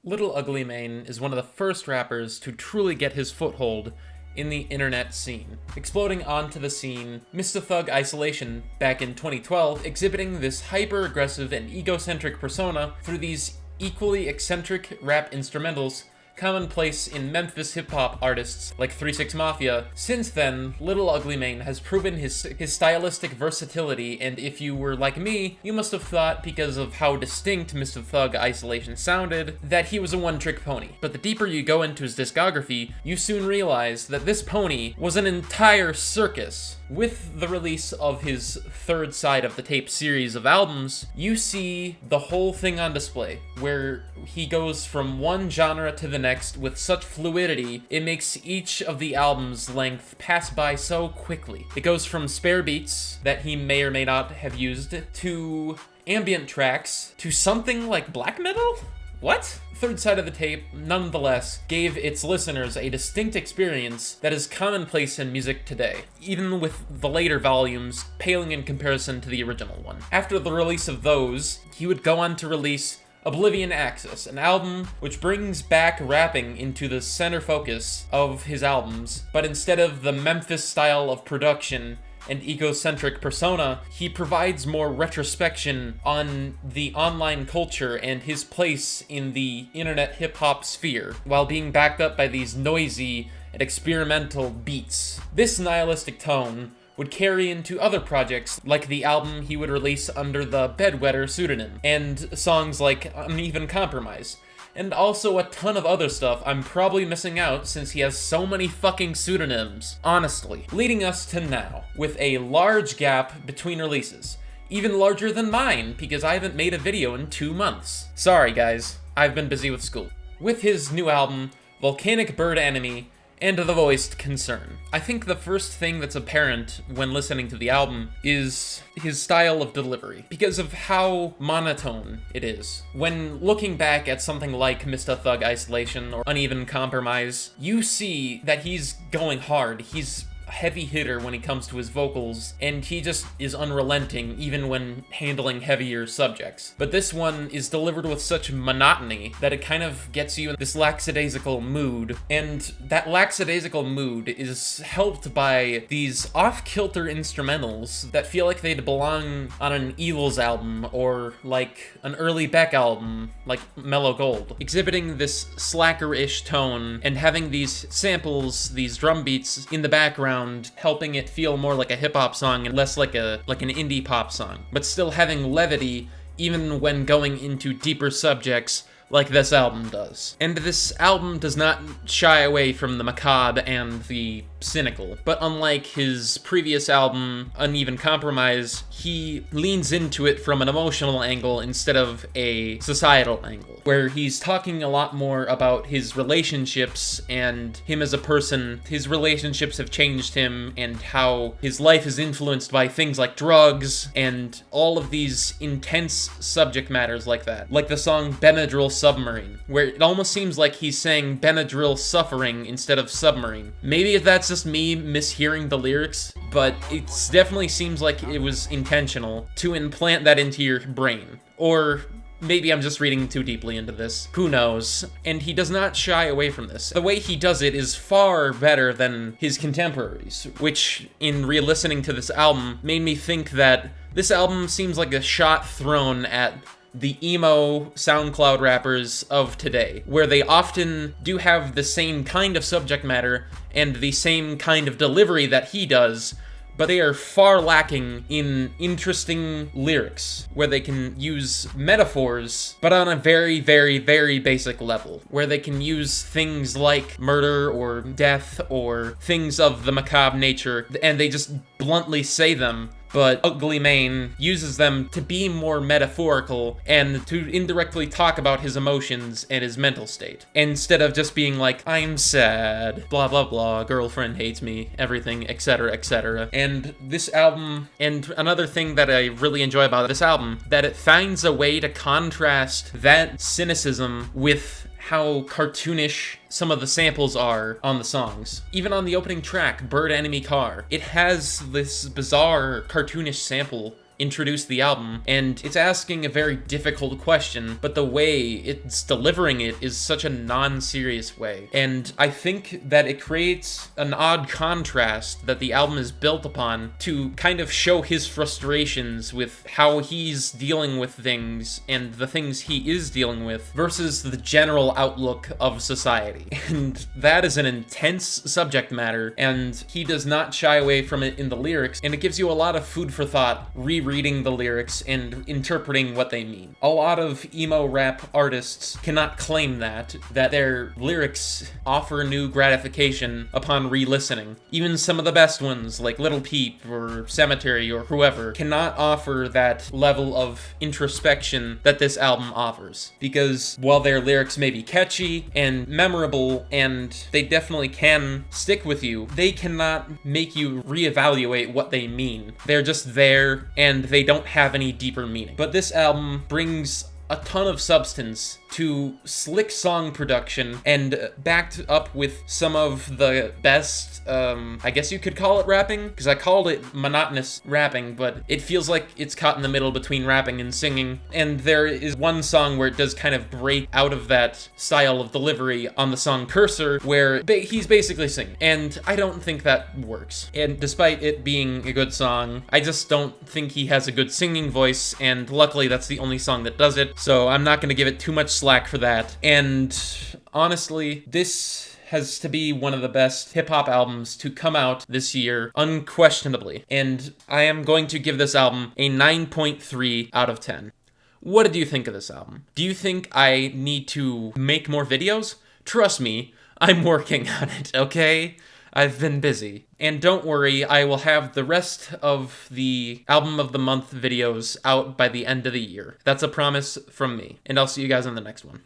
Lil Ugly Mane is one of the first rappers to truly get his foothold in the internet scene. Exploding onto the scene, Mr. Thug Isolation back in 2012, exhibiting this hyper-aggressive and egocentric persona through these equally eccentric rap instrumentals commonplace in Memphis hip-hop artists like 3 6 Mafia. Since then, Lil Ugly Mane has proven his stylistic versatility, and if you were like me, you must have thought, because of how distinct Mr. Thug Isolation sounded, that he was a one-trick pony. But the deeper you go into his discography, you soon realize that this pony was an entire circus. With the release of his third side of the tape series of albums, you see the whole thing on display, where he goes from one genre to the next with such fluidity, it makes each of the album's length pass by so quickly. It goes from spare beats that he may or may not have used, to ambient tracks, to something like black metal? What? Third side of the tape, nonetheless, gave its listeners a distinct experience that is commonplace in music today, even with the later volumes paling in comparison to the original one. After the release of those, he would go on to release Oblivion Axis, an album which brings back rapping into the center focus of his albums, but instead of the Memphis style of production and egocentric persona, he provides more retrospection on the online culture and his place in the internet hip-hop sphere, while being backed up by these noisy and experimental beats. This nihilistic tone would carry into other projects, like the album he would release under the Bedwetter pseudonym, and songs like Uneven Compromise, and also a ton of other stuff I'm probably missing out since he has so many fucking pseudonyms, honestly. Leading us to now, with a large gap between releases. Even larger than mine, because I haven't made a video in 2 months. Sorry guys, I've been busy with school. With his new album, Volcanic Bird Enemy, and The Voiced Concern. I think the first thing that's apparent when listening to the album is his style of delivery, because of how monotone it is. When looking back at something like Mr. Thug Isolation or Uneven Compromise, you see that he's going hard. He's a heavy hitter when it comes to his vocals, and he just is unrelenting even when handling heavier subjects. But this one is delivered with such monotony that it kind of gets you in this lackadaisical mood, and that lackadaisical mood is helped by these off-kilter instrumentals that feel like they'd belong on an Eels album or like an early Beck album, like Mellow Gold, exhibiting this slacker-ish tone and having these samples, these drum beats in the background, helping it feel more like a hip-hop song and less like an indie pop song, but still having levity even when going into deeper subjects like this album does. And this album does not shy away from the macabre and the cynical, but unlike his previous album, Uneven Compromise, he leans into it from an emotional angle instead of a societal angle, where he's talking a lot more about his relationships and him as a person. His relationships have changed him, and how his life is influenced by things like drugs and all of these intense subject matters like that. Like the song Benadryl Submarine, where it almost seems like he's saying Benadryl suffering instead of submarine. Maybe that's just me mishearing the lyrics, but it definitely seems like it was intentional to implant that into your brain. Or maybe I'm just reading too deeply into this. Who knows? And he does not shy away from this. The way he does it is far better than his contemporaries, which, in re-listening to this album, made me think that this album seems like a shot thrown at the emo SoundCloud rappers of today, where they often do have the same kind of subject matter and the same kind of delivery that he does, but they are far lacking in interesting lyrics, where they can use metaphors, but on a very, very, very basic level, where they can use things like murder or death or things of the macabre nature, and they just bluntly say them. But Ugly Mane uses them to be more metaphorical and to indirectly talk about his emotions and his mental state, instead of just being like, I'm sad, blah blah blah, girlfriend hates me, everything, etc, etc. And this album, and another thing that I really enjoy about this album, that it finds a way to contrast that cynicism with how cartoonish some of the samples are on the songs. Even on the opening track, Bird Enemy Car, it has this bizarre cartoonish sample introduce the album, and it's asking a very difficult question, but the way it's delivering it is such a non-serious way. And I think that it creates an odd contrast that the album is built upon to kind of show his frustrations with how he's dealing with things and the things he is dealing with versus the general outlook of society. And that is an intense subject matter, and he does not shy away from it in the lyrics, and it gives you a lot of food for thought rereading the lyrics and interpreting what they mean. A lot of emo rap artists cannot claim that their lyrics offer new gratification upon re-listening. Even some of the best ones, like Lil Peep or Cemetery or whoever, cannot offer that level of introspection that this album offers. Because while their lyrics may be catchy and memorable, and they definitely can stick with you, they cannot make you reevaluate what they mean. They're just there, and they don't have any deeper meaning. But this album brings a ton of substance to slick song production and backed up with some of the best, I guess you could call it rapping, because I called it monotonous rapping, but it feels like it's caught in the middle between rapping and singing. And there is one song where it does kind of break out of that style of delivery on the song Cursor, where he's basically singing. And I don't think that works. And despite it being a good song, I just don't think he has a good singing voice, and luckily that's the only song that does it, so I'm not going to give it too much slack for that. And honestly, this has to be one of the best hip-hop albums to come out this year, unquestionably. And I am going to give this album a 9.3 out of 10. What did you think of this album? Do you think I need to make more videos? Trust me, I'm working on it, okay? I've been busy. And don't worry, I will have the rest of the Album of the Month videos out by the end of the year. That's a promise from me. And I'll see you guys on the next one.